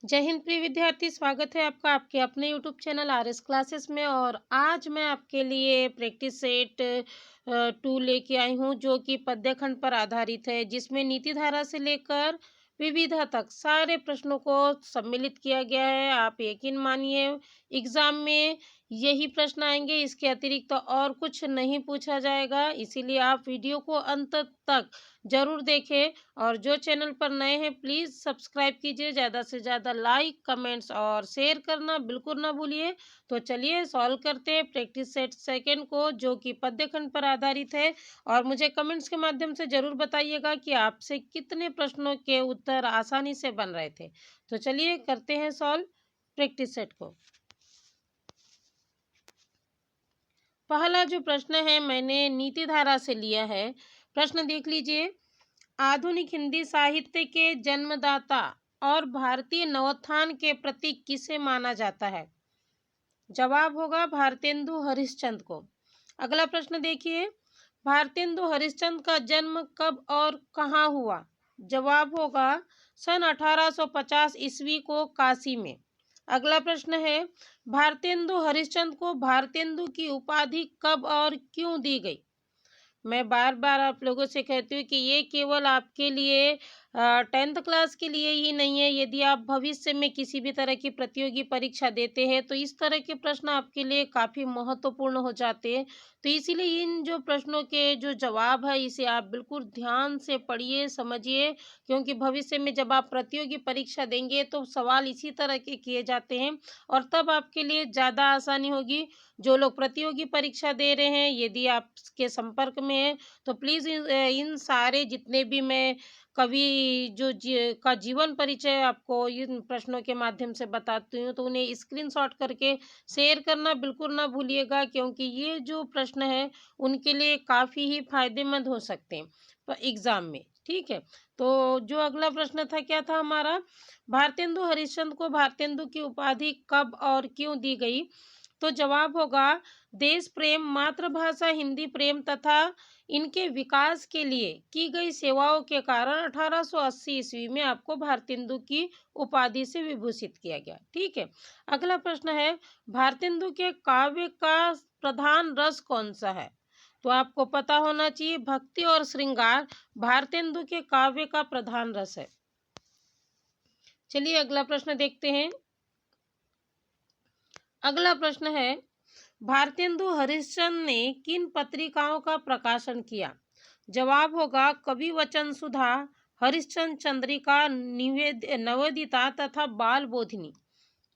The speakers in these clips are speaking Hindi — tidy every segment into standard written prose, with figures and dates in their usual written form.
जय हिंद प्रिय विद्यार्थी, स्वागत है आपका आपके अपने यूट्यूब चैनल आरएस क्लासेस में। और आज मैं आपके लिए प्रैक्टिस सेट 2 लेके आई हूँ, जो कि पद्य खंड पर आधारित है, जिसमें नीति धारा से लेकर विविधा तक सारे प्रश्नों को सम्मिलित किया गया है। आप यकीन मानिए, एग्जाम में यही प्रश्न आएंगे, इसके अतिरिक्त तो और कुछ नहीं पूछा जाएगा। इसीलिए आप वीडियो को अंत तक जरूर देखें। और जो चैनल पर नए हैं, प्लीज़ सब्सक्राइब कीजिए, ज़्यादा से ज़्यादा लाइक कमेंट्स और शेयर करना बिल्कुल ना भूलिए। तो चलिए सॉल्व करते हैं प्रैक्टिस सेट सेकंड को, जो कि पद्य खंड पर आधारित है। और मुझे कमेंट्स के माध्यम से ज़रूर बताइएगा कि आपसे कितने प्रश्नों के उत्तर आसानी से बन रहे थे। तो चलिए करते हैं सॉल्व प्रैक्टिस सेट को। पहला जो प्रश्न है, मैंने नीति धारा से लिया है। प्रश्न देख लीजिए। आधुनिक हिंदी साहित्य के जन्मदाता और भारतीय नवोत्थान के प्रतीक किसे माना जाता है? जवाब होगा भारतेंदु हरिश्चंद्र को। अगला प्रश्न देखिए। भारतेंदु हरिश्चंद्र का जन्म कब और कहाँ हुआ? जवाब होगा सन 1850 ईस्वी को काशी में। अगला प्रश्न है, भारतेंदु हरिश्चंद्र को भारतेंदु की उपाधि कब और क्यों दी गई? मैं बार बार आप लोगों से कहती हूँ कि ये केवल आपके लिए 10th क्लास के लिए ही नहीं है। यदि आप भविष्य में किसी भी तरह की प्रतियोगी परीक्षा देते हैं, तो इस तरह के प्रश्न आपके लिए काफ़ी महत्वपूर्ण हो जाते हैं। तो इसीलिए इन जो प्रश्नों के जो जवाब है, इसे आप बिल्कुल ध्यान से पढ़िए, समझिए, क्योंकि भविष्य में जब आप प्रतियोगी परीक्षा देंगे तो सवाल इसी तरह के किए जाते हैं, और तब आपके लिए ज़्यादा आसानी होगी। जो लोग प्रतियोगी परीक्षा दे रहे हैं, यदि आपके संपर्क में हैं, तो प्लीज़ इन सारे जितने भी मैं कवि जो का जीवन परिचय आपको इन प्रश्नों के माध्यम से बताती हूँ, तो उन्हें स्क्रीनशॉट करके शेयर करना बिल्कुल ना भूलिएगा, क्योंकि ये जो प्रश्न है उनके लिए काफ़ी ही फायदेमंद हो सकते हैं एग्जाम में। ठीक है, तो जो अगला प्रश्न था, क्या था हमारा? भारतेंदु हरिश्चंद्र को भारतेंदु की उपाधि कब और क्यों दी गई? तो जवाब होगा देश प्रेम, मातृभाषा हिंदी प्रेम तथा इनके विकास के लिए की गई सेवाओं के कारण 1880 ईस्वी में आपको भारतेंदु की उपाधि से विभूषित किया गया। ठीक है, अगला प्रश्न है, भारतेंदु के काव्य का प्रधान रस कौन सा है? तो आपको पता होना चाहिए, भक्ति और श्रृंगार भारतेंदु के काव्य का प्रधान रस है। चलिए अगला प्रश्न देखते हैं। अगला प्रश्न है, भारतेंदु हरिश्चंद्र ने किन पत्रिकाओं का प्रकाशन किया? जवाब होगा कवि वचन सुधा, हरिश्चंद्र चंद्रिका, नवोदिता तथा बाल बोधिनी।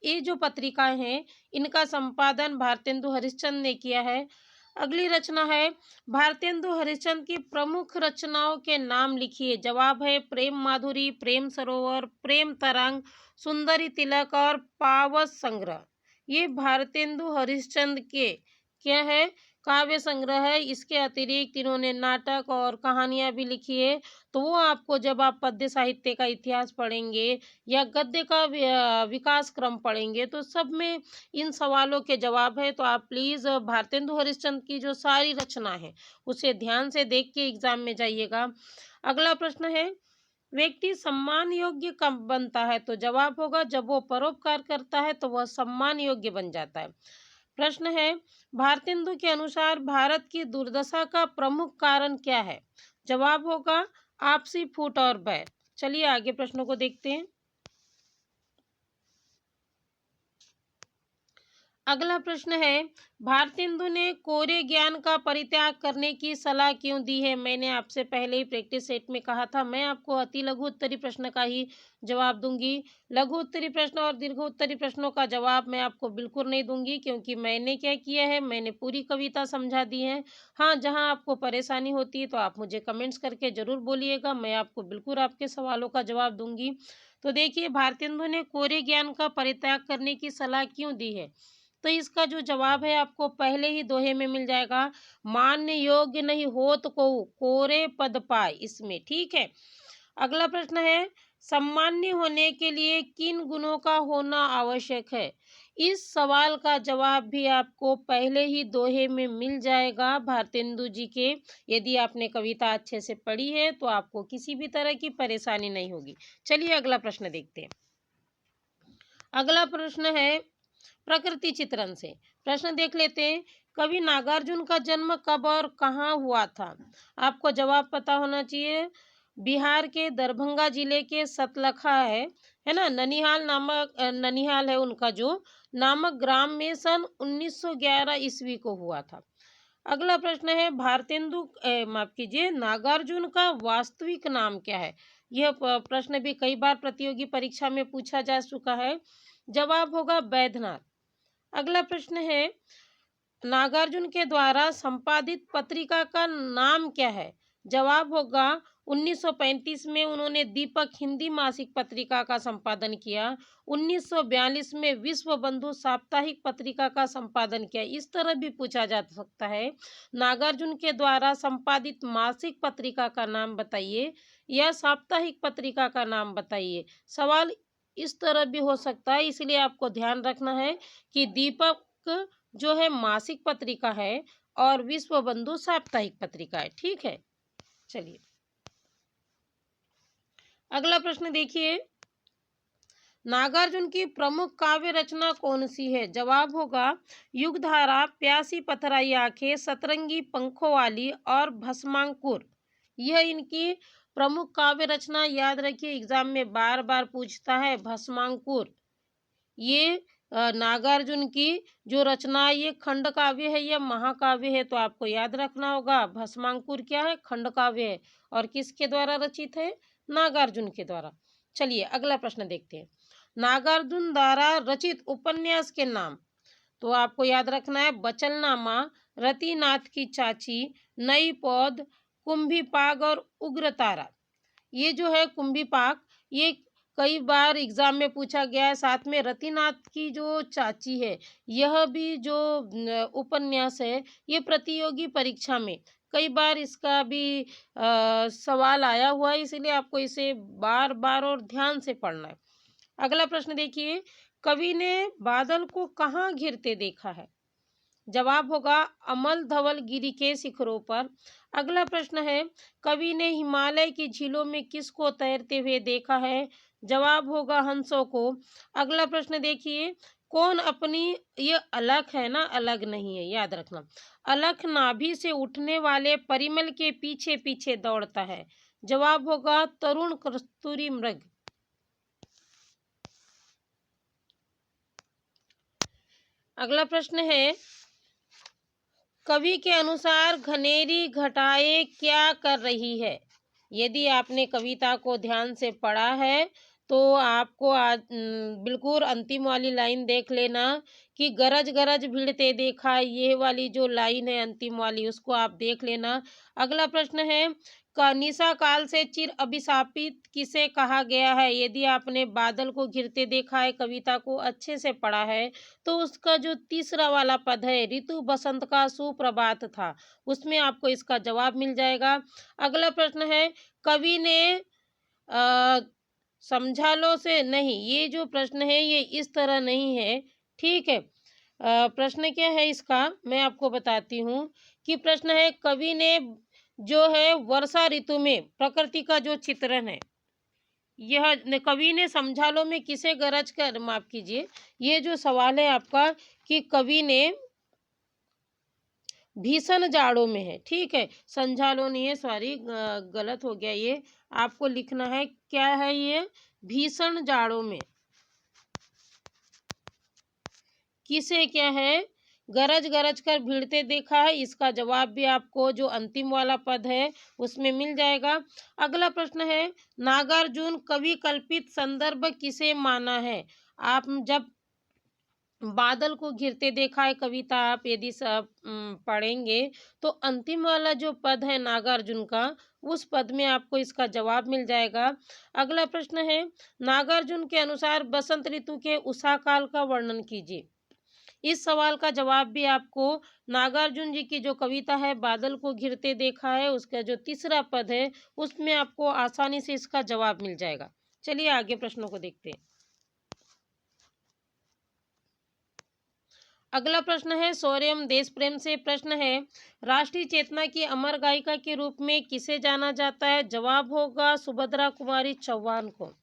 ये जो पत्रिकाएं हैं, इनका संपादन भारतेंदु हरिश्चंद्र ने किया है। अगली रचना है, भारतेंदु हरिश्चंद्र की प्रमुख रचनाओं के नाम लिखिए। जवाब है प्रेम माधुरी, प्रेम सरोवर, प्रेम तरंग, सुंदरी तिलक और पावस संग्रह। ये भारतेंदु हरिश्चंद्र के क्या है? काव्य संग्रह है। इसके अतिरिक्त इन्होंने नाटक और कहानियां भी लिखी है। तो वो आपको जब आप पद्य साहित्य का इतिहास पढ़ेंगे या गद्य का विकास क्रम पढ़ेंगे, तो सब में इन सवालों के जवाब है। तो आप प्लीज़ भारतेंदु हरिश्चंद्र की जो सारी रचना है, उसे ध्यान से देख के एग्जाम में जाइएगा। अगला प्रश्न है, व्यक्ति सम्मान योग्य कब बनता है? तो जवाब होगा जब वो परोपकार करता है, तो वह सम्मान योग्य बन जाता है। प्रश्न है, भारतेंदु के अनुसार भारत की दुर्दशा का प्रमुख कारण क्या है? जवाब होगा आपसी फूट और बैर। चलिए आगे प्रश्नों को देखते हैं। अगला प्रश्न है, भारतेंदु ने कोरे ज्ञान का परित्याग करने की सलाह क्यों दी है? मैंने आपसे पहले ही प्रैक्टिस सेट में कहा था, मैं आपको अति लघु उत्तरी प्रश्न का ही जवाब दूंगी। लघु उत्तरी प्रश्न और दीर्घ उत्तरी प्रश्नों का जवाब मैं आपको बिल्कुल नहीं दूंगी, क्योंकि मैंने क्या किया है, मैंने पूरी कविता समझा दी है। हाँ, जहाँ आपको परेशानी होती है तो आप मुझे कमेंट्स करके जरूर बोलिएगा, मैं आपको बिल्कुल आपके सवालों का जवाब दूंगी। तो देखिए, भारतेंदु ने कोरे ज्ञान का परित्याग करने की सलाह क्यों दी है? तो इसका जो जवाब है आपको पहले ही दोहे में मिल जाएगा, मान्य योग्य नहीं होत को कोरे पद पाए, इसमें। ठीक है, अगला प्रश्न है, सम्मान्य होने के लिए किन गुणों का होना आवश्यक है? इस सवाल का जवाब भी आपको पहले ही दोहे में मिल जाएगा भारतेंदु जी के। यदि आपने कविता अच्छे से पढ़ी है तो आपको किसी भी तरह की परेशानी नहीं होगी। चलिए अगला प्रश्न देखते हैं। अगला प्रश्न है प्रकृति चित्रण से। प्रश्न देख लेते हैं, कवि नागार्जुन का जन्म कब और कहाँ हुआ था? आपको जवाब पता होना चाहिए। बिहार के दरभंगा जिले के सतलखा है ना, ननिहाल है उनका जो नामक ग्राम में सन 1911 ईस्वी को हुआ था। अगला प्रश्न है माफ कीजिए, नागार्जुन का वास्तविक नाम क्या है? यह प्रश्न भी कई बार प्रतियोगी परीक्षा में पूछा जा चुका है। जवाब होगा बैद्यनाथ। अगला प्रश्न है, नागार्जुन के द्वारा संपादित पत्रिका का नाम क्या है? जवाब होगा 1935 में उन्होंने दीपक हिंदी मासिक पत्रिका का संपादन किया। 1942 में विश्व बंधु साप्ताहिक पत्रिका का संपादन किया। इस तरह भी पूछा जा सकता है, नागार्जुन के द्वारा संपादित मासिक पत्रिका का नाम बताइए या साप्ताहिक पत्रिका का नाम बताइए। सवाल इस तरह भी हो सकता है, इसलिए आपको ध्यान रखना है कि दीपक जो है मासिक पत्रिका है और विश्व बंधु साप्ताहिक पत्रिका है। ठीक है, चलिए अगला प्रश्न देखिए, नागार्जुन की प्रमुख काव्य रचना कौन सी है? जवाब होगा युगधारा, प्यासी पथराई आंखें, सतरंगी पंखों वाली और भस्मांकुर। यह इनकी प्रमुख काव्य रचना, याद रखिए एग्जाम में बार बार पूछता है भस्मांकुर। ये नागार्जुन की जो रचना है ये खंड काव्य है या महाकाव्य है? तो आपको याद रखना होगा भस्मांकुर क्या है, खंड काव्य है। और किसके द्वारा रचित है? नागार्जुन के द्वारा। चलिए अगला प्रश्न देखते हैं, नागार्जुन द्वारा रचित उपन्यास के नाम। तो आपको याद रखना है बचलनामा, रतिनाथ की चाची, नई पौध, कुंभीपाग और उग्रतारा। ये जो है कुंभीपाग, ये कई बार एग्जाम में पूछा गया है। साथ में रतिनाथ की जो चाची है, यह भी जो उपन्यास है, ये प्रतियोगी परीक्षा में कई बार इसका भी सवाल आया हुआ है, इसीलिए आपको इसे बार बार और ध्यान से पढ़ना है। अगला प्रश्न देखिए, कवि ने बादल को कहाँ घिरते देखा है? जवाब होगा अमल धवल गिरी के शिखरों पर। अगला प्रश्न है, कवि ने हिमालय की झीलों में किसको तैरते हुए देखा है? जवाब होगा हंसों को। अगला प्रश्न देखिए, कौन अपनी, ये अलख है ना, अलग नहीं है, याद रखना। अलख नाभि से उठने वाले परिमल के पीछे पीछे दौड़ता है। जवाब होगा तरुण कस्तूरी मृग। अगला प्रश्न है, कवि के अनुसार घनेरी घटाएं क्या कर रही है? यदि आपने कविता को ध्यान से पढ़ा है तो आपको आज बिल्कुल अंतिम वाली लाइन देख लेना कि गरज गरज भिड़ते देखा, ये वाली जो लाइन है अंतिम वाली उसको आप देख लेना। अगला प्रश्न है, निशा काल से चिर अभिशापित किसे कहा गया है? यदि आपने बादल को घिरते देखा है कविता को अच्छे से पढ़ा है तो उसका जो तीसरा वाला पद है ऋतु बसंत का सुप्रभात था, उसमें आपको इसका जवाब मिल जाएगा। अगला प्रश्न है, कवि ने समझा लो से नहीं, ये जो प्रश्न है ये इस तरह नहीं है। ठीक है, प्रश्न क्या है इसका मैं आपको बताती हूँ कि प्रश्न है, कवि ने जो है वर्षा ऋतु में प्रकृति का जो चित्रण है, यह कवि ने समझा लो में किसे गरज कर, माफ कीजिए, ये जो सवाल है आपका कि कवि ने भीषण जाड़ों में है। ठीक है, समझा लो नहीं है, सॉरी गलत हो गया, ये आपको लिखना है क्या है, ये भीषण जाड़ों में किसे क्या है गरज गरज कर भिड़ते देखा है। इसका जवाब भी आपको जो अंतिम वाला पद है उसमें मिल जाएगा। अगला प्रश्न है, नागार्जुन कवि कल्पित संदर्भ किसे माना है? आप जब बादल को घिरते देखा है कविता आप यदि सब पढ़ेंगे तो अंतिम वाला जो पद है नागार्जुन का, उस पद में आपको इसका जवाब मिल जाएगा। अगला प्रश्न है, नागार्जुन के अनुसार बसंत ऋतु के उषा काल का वर्णन कीजिए। इस सवाल का जवाब भी आपको नागार्जुन जी की जो कविता है बादल को घिरते देखा है उसका जो तीसरा पद है उसमें आपको आसानी से इसका जवाब मिल जाएगा। चलिए आगे प्रश्नों को देखते हैं। अगला प्रश्न है शौर्य एवं देश प्रेम से। प्रश्न है, राष्ट्रीय चेतना की अमर गायिका के रूप में किसे जाना जाता है? जवाब होगा सुभद्रा कुमारी चौहान को।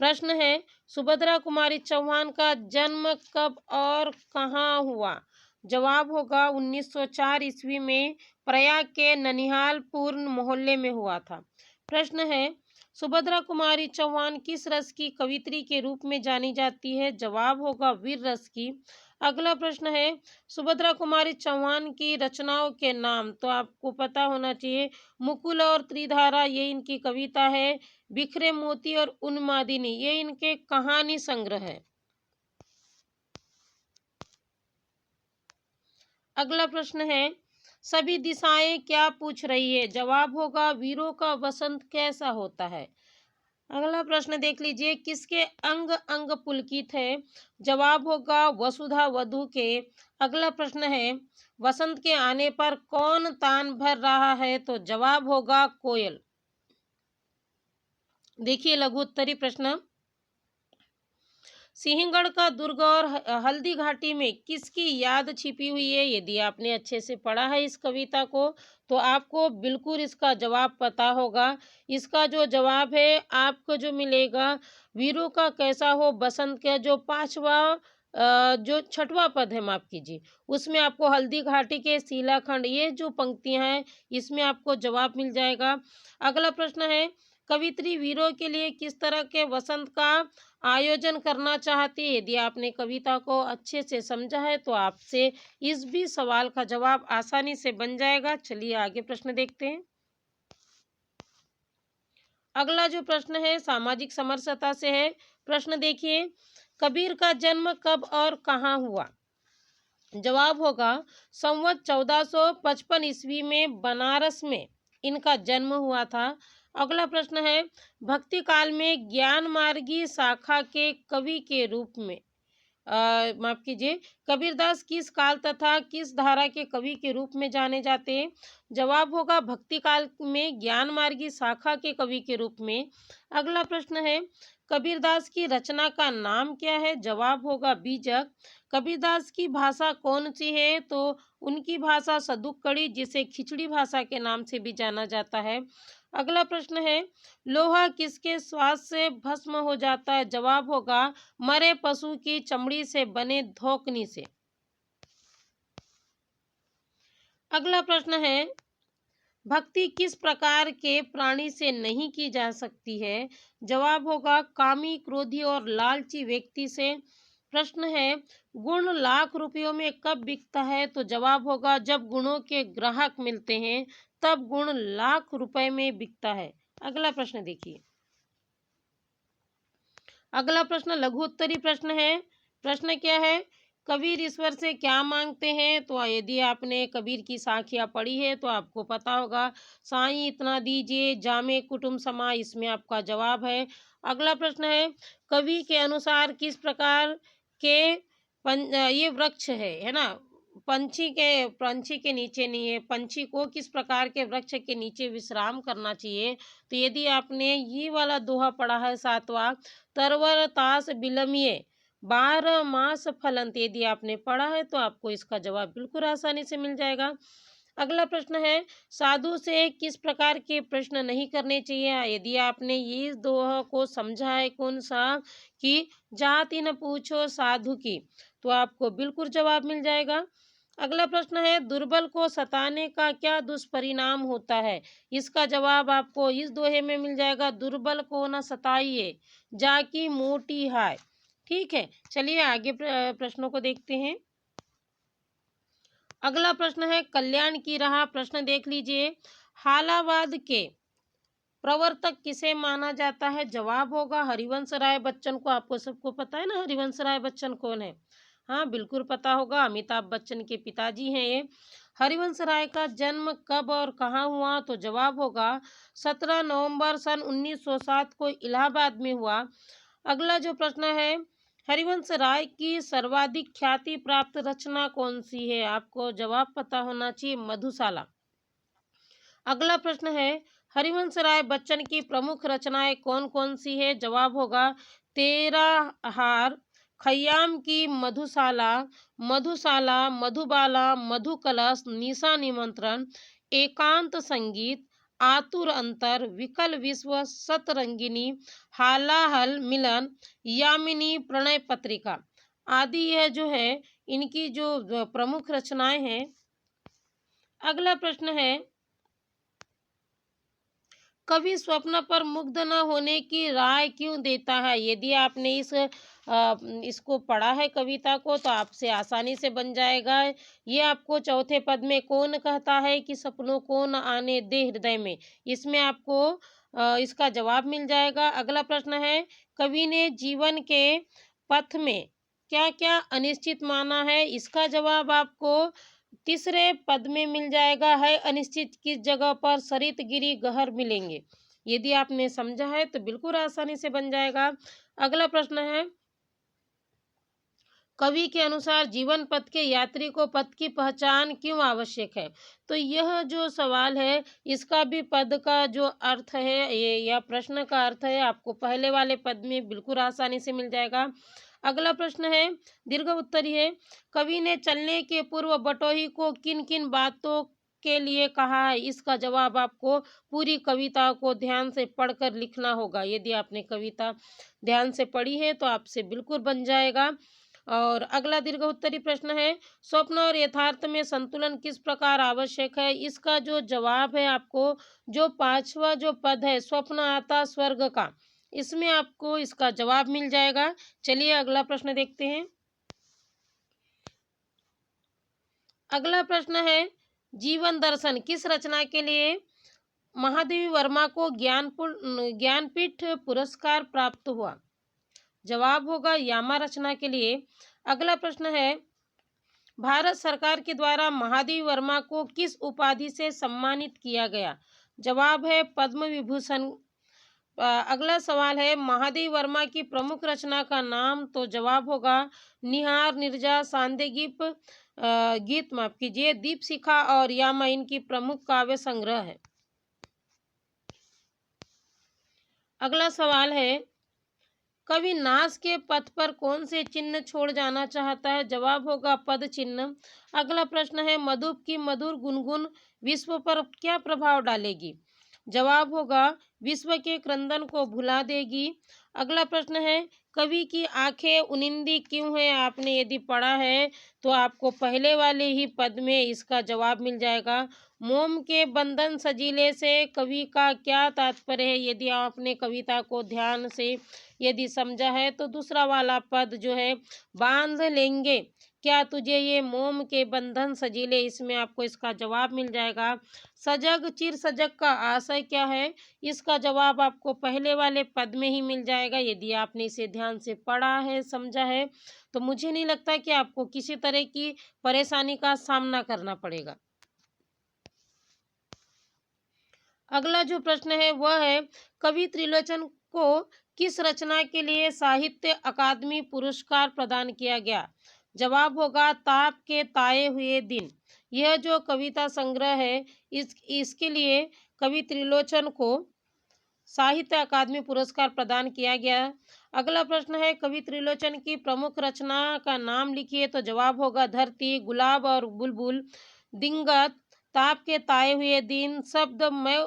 प्रश्न है सुभद्रा कुमारी चौहान का जन्म कब और कहाँ हुआ? जवाब होगा 1904 ईस्वी में प्रयाग के ननिहालपुर मोहल्ले में हुआ था। प्रश्न है सुभद्रा कुमारी चौहान किस रस की कवियत्री के रूप में जानी जाती है? जवाब होगा वीर रस की। अगला प्रश्न है सुभद्रा कुमारी चौहान की रचनाओं के नाम, तो आपको पता होना चाहिए मुकुल और त्रिधारा ये इनकी कविता है, बिखरे मोती और उन्मादिनी ये इनके कहानी संग्रह है। अगला प्रश्न है सभी दिशाएं क्या पूछ रही है? जवाब होगा वीरों का वसंत कैसा होता है। अगला प्रश्न देख लीजिए किसके अंग अंग पुलकित है? जवाब होगा वसुधा वधू के। अगला प्रश्न है वसंत के आने पर कौन तान भर रहा है? तो जवाब होगा कोयल। देखिए लघु उत्तरी प्रश्न सिंहगढ़ का दुर्ग और हल्दी घाटी में किसकी याद छिपी हुई है? यदि आपने अच्छे से पढ़ा है इस कविता को तो आपको बिल्कुल इसका जवाब पता होगा। इसका जो जवाब है आपको जो मिलेगा वीरों का कैसा हो बसंत का जो पांचवा जो छठवां पद है माफ कीजिए उसमें आपको हल्दी घाटी के शिलाखंड ये जो पंक्तियां हैं इसमें आपको जवाब मिल जाएगा। अगला प्रश्न है कवित्री वीरों के लिए किस तरह के वसंत का आयोजन करना चाहती है? यदि आपने कविता को अच्छे से समझा है तो आपसे इस भी सवाल का जवाब आसानी से बन जाएगा। चलिए आगे प्रश्न देखते हैं। अगला जो प्रश्न है सामाजिक समरसता से है। प्रश्न देखिए कबीर का जन्म कब और कहाँ हुआ? जवाब होगा संवत 1455 ईस्वी में बनारस में इनका जन्म हुआ था। अगला प्रश्न है भक्ति काल में ज्ञान मार्गी शाखा के कवि के रूप में माफ कीजिए कबीरदास किस काल तथा किस धारा के कवि के रूप में जाने जाते हैं? जवाब होगा भक्ति काल में ज्ञान मार्गी शाखा के कवि के रूप में। अगला प्रश्न है कबीरदास की रचना का नाम क्या है? जवाब होगा बीजक। कबीरदास की भाषा कौन सी है? तो उनकी भाषा सदुक्कड़ी जिसे खिचड़ी भाषा के नाम से भी जाना जाता है। अगला प्रश्न है लोहा किसके श्वास से भस्म हो जाता है? जवाब होगा मरे पशु की चमड़ी से बने धोकनी से। अगला प्रश्न है भक्ति किस प्रकार के प्राणी से नहीं की जा सकती है? जवाब होगा कामी क्रोधी और लालची व्यक्ति से। प्रश्न है गुण लाख रुपयों में कब बिकता है? तो जवाब होगा जब गुणों के ग्राहक मिलते हैं तब गुण लाख रुपए में बिकता है। अगला प्रश्न देखिए। अगला प्रश्न लघु उत्तरी प्रश्न है। प्रश्न क्या है कबीर ईश्वर से क्या मांगते हैं? तो यदि आपने कबीर की साखियाँ पढ़ी है तो आपको पता होगा साईं इतना दीजिए जामे कुटुंब समा इसमें आपका जवाब है। अगला प्रश्न है कवि के अनुसार किस प्रकार के ये वृक्ष है ना पंछी के नीचे नहीं है पंछी को किस प्रकार के वृक्ष के नीचे विश्राम करना चाहिए? तो यदि आपने ये वाला दोहा पढ़ा है सातवां तरवर तास बिलमिए 12 मास फलंत यदि आपने पढ़ा है तो आपको इसका जवाब बिल्कुल आसानी से मिल जाएगा। अगला प्रश्न है साधु से किस प्रकार के प्रश्न नहीं करने चाहिए? यदि आपने ये दोहा को समझा है कौन सा कि जाति न पूछो साधु की तो आपको बिल्कुल जवाब मिल जाएगा। अगला प्रश्न है दुर्बल को सताने का क्या दुष्परिणाम होता है? इसका जवाब आपको इस दोहे में मिल जाएगा दुर्बल को न सताइए जाकी मोटी हाय। ठीक है चलिए आगे प्रश्नों को देखते हैं। अगला प्रश्न है कल्याण की राह। प्रश्न देख लीजिए हालावाद के प्रवर्तक किसे माना जाता है? जवाब होगा हरिवंश राय बच्चन को। आपको सबको पता है ना हरिवंश राय बच्चन कौन है? हाँ बिल्कुल पता होगा अमिताभ बच्चन के पिताजी हैं ये। हरिवंश राय का जन्म कब और कहाँ हुआ? तो जवाब होगा 17 नवंबर सन 1907 को इलाहाबाद में हुआ। अगला जो प्रश्न है हरिवंश राय की सर्वाधिक ख्याति प्राप्त रचना कौन सी है? आपको जवाब पता होना चाहिए मधुशाला। अगला प्रश्न है हरिवंश राय बच्चन की प्रमुख रचनाएं कौन कौन सी है? जवाब होगा तेरा हार खयाम की मधुशाला मधुबाला मधुकलश निशा निमंत्रण एकांत संगीत आतुर अंतर, विकल विश्व, सतरंगिनी, हालाहल मिलन, यामिनी प्रणय पत्रिका आदि यह जो है इनकी जो प्रमुख रचनाएं हैं। अगला प्रश्न है, कवि स्वप्न पर मुग्ध न होने की राय क्यों देता है? यदि आपने इसको पढ़ा है कविता को तो आपसे आसानी से बन जाएगा। ये आपको चौथे पद में कौन कहता है कि सपनों को न आने दे हृदय में, इसमें आपको इसका जवाब मिल जाएगा। अगला प्रश्न है, कवि ने जीवन के पथ में क्या-क्या अनिश्चित माना है? इसका जवाब आपको तीसरे पद में मिल जाएगा, है अनिश्चित किस जगह पर सरित गिरी गहर मिलेंगे। यदि आपने समझा है तो बिल्कुल आसानी से बन जाएगा। अगला प्रश्न है, कवि के अनुसार जीवन पथ के यात्री को पथ की पहचान क्यों आवश्यक है? तो यह जो सवाल है इसका भी पद का जो अर्थ है ये या प्रश्न का अर्थ है आपको पहले वाले पद में बिल्कुल आसानी से मिल जाएगा। अगला प्रश्न है, दीर्घ उत्तरीय है, कवि ने चलने के पूर्व बटोही को किन किन बातों के लिए कहा है? इसका जवाब आपको पूरी कविता को ध्यान से पढ़कर लिखना होगा। यदि आपने कविता ध्यान से पढ़ी है तो आपसे बिल्कुल बन जाएगा। और अगला दीर्घ उत्तरीय प्रश्न है, स्वप्न और यथार्थ में संतुलन किस प्रकार आवश्यक है? इसका जो जवाब है आपको जो पांचवा जो पद है, स्वप्न आता स्वर्ग का, इसमें आपको इसका जवाब मिल जाएगा। चलिए अगला प्रश्न देखते हैं। अगला प्रश्न है, जीवन दर्शन किस रचना के लिए महादेवी वर्मा को ज्ञानपीठ पुरस्कार प्राप्त हुआ? जवाब होगा यामा रचना के लिए। अगला प्रश्न है, भारत सरकार के द्वारा महादेवी वर्मा को किस उपाधि से सम्मानित किया गया? जवाब है पद्म विभूषण। अगला सवाल है, महादेवी वर्मा की प्रमुख रचना का नाम? तो जवाब होगा निहार, निर्जा, सांदेगीप गीत माफ कीजिए, दीपशिखा और यामा इनकी प्रमुख काव्य संग्रह है। अगला सवाल है, कवि नाश के पथ पर कौन से चिन्ह छोड़ जाना चाहता है? जवाब होगा पद चिन्ह। अगला प्रश्न है, मधुप की मधुर गुनगुन विश्व पर क्या प्रभाव डालेगी? जवाब होगा विश्व के क्रंदन को भुला देगी। अगला प्रश्न है, कवि की आंखें उनिंदी क्यों है? आपने यदि पढ़ा है तो आपको पहले वाले ही पद में इसका जवाब मिल जाएगा। मोम के बंधन सजीले से कवि का क्या तात्पर्य है? यदि आपने कविता को ध्यान से यदि समझा है तो दूसरा वाला पद जो है, बांध लेंगे क्या तुझे ये मोम के बंधन सजीले, इसमें आपको इसका जवाब मिल जाएगा। सजग चिर सजग का आशय क्या है? इसका जवाब आपको पहले वाले पद में ही मिल जाएगा। यदि आपने इसे ध्यान से पढ़ा है समझा है तो मुझे नहीं लगता कि आपको किसी तरह की परेशानी का सामना करना पड़ेगा। अगला जो प्रश्न है वह है, कवि त्रिलोचन को किस रचना के लिए साहित्य अकादमी पुरस्कार प्रदान किया गया? जवाब होगा ताप के ताए हुए दिन। यह जो कविता संग्रह है इसके लिए कवि त्रिलोचन को साहित्य अकादमी पुरस्कार प्रदान किया गया। अगला प्रश्न है, कवि त्रिलोचन की प्रमुख रचना का नाम लिखिए? तो जवाब होगा धरती, गुलाब और बुलबुल, दिंगत, ताप के ताए हुए दिन, शब्द, मैं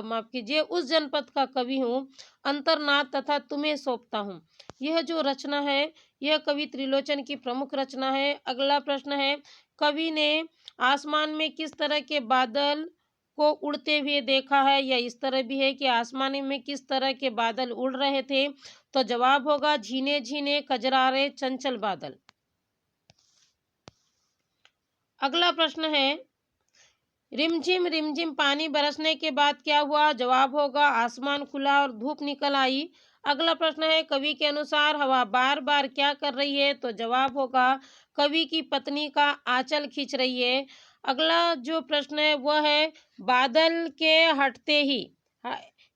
माफ कीजिए उस जनपद का कवि हूँ, अंतर्नाद तथा तुम्हें सौंपता हूँ। यह जो रचना है यह कवि त्रिलोचन की प्रमुख रचना है। अगला प्रश्न है, कवि ने आसमान में किस तरह के बादल को उड़ते हुए देखा है? या इस तरह भी है कि आसमान में किस तरह के बादल उड़ रहे थे? तो जवाब होगा झीने झीने कजरारे चंचल बादल। अगला प्रश्न है, रिमझिम रिमझिम पानी बरसने के बाद क्या हुआ? जवाब होगा आसमान खुला और धूप निकल आई। अगला प्रश्न है, कवि के अनुसार हवा बार बार क्या कर रही है? तो जवाब होगा कवि की पत्नी का आंचल खींच रही है। अगला जो प्रश्न है वह है, बादल के हटते ही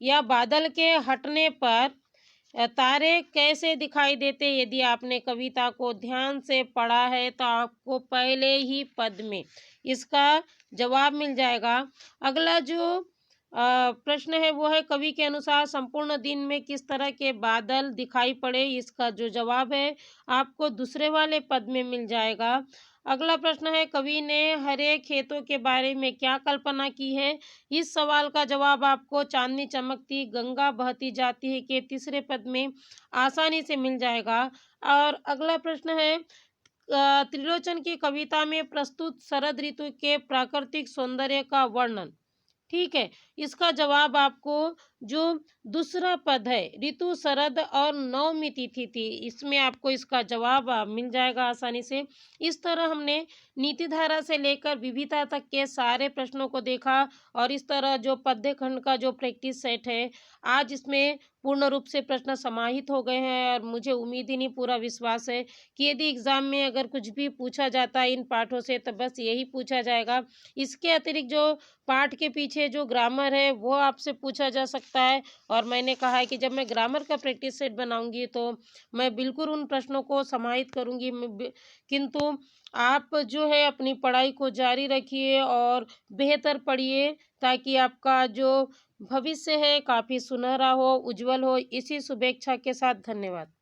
या बादल के हटने पर तारे कैसे दिखाई देते? यदि आपने कविता को ध्यान से पढ़ा है तो आपको पहले ही पद में इसका जवाब मिल जाएगा। अगला जो प्रश्न है वो है, कवि के अनुसार संपूर्ण दिन में किस तरह के बादल दिखाई पड़े? इसका जो जवाब है आपको दूसरे वाले पद में मिल जाएगा। अगला प्रश्न है, कवि ने हरे खेतों के बारे में क्या कल्पना की है? इस सवाल का जवाब आपको चांदनी चमकती गंगा बहती जाती है के तीसरे पद में आसानी से मिल जाएगा। और अगला प्रश्न है, त्रिलोचन की कविता में प्रस्तुत शरद ऋतु के प्राकृतिक सौंदर्य का वर्णन। ठीक है, इसका जवाब आपको जो दूसरा पद है, ऋतु, शरद और नवमी तिथि थी, इसमें आपको इसका जवाब मिल जाएगा आसानी से। इस तरह हमने नीति धारा से लेकर विविधता तक के सारे प्रश्नों को देखा और इस तरह जो पद्य खंड का जो प्रैक्टिस सेट है, आज इसमें पूर्ण रूप से प्रश्न समाहित हो गए हैं और मुझे उम्मीद ही नहीं, पूरा विश्वास है कि यदि एग्ज़ाम में अगर कुछ भी पूछा जाता है इन पाठों से, तो बस यही पूछा जाएगा। इसके अतिरिक्त जो पाठ के पीछे जो ग्रामर है वो आपसे पूछा जा सकता है और मैंने कहा है कि जब मैं ग्रामर का प्रैक्टिस सेट बनाऊंगी तो मैं बिल्कुल उन प्रश्नों को समाहित करूंगी। किंतु आप जो है अपनी पढ़ाई को जारी रखिए और बेहतर पढ़िए ताकि आपका जो भविष्य है काफ़ी सुनहरा हो, उज्जवल हो। इसी शुभेच्छा के साथ धन्यवाद।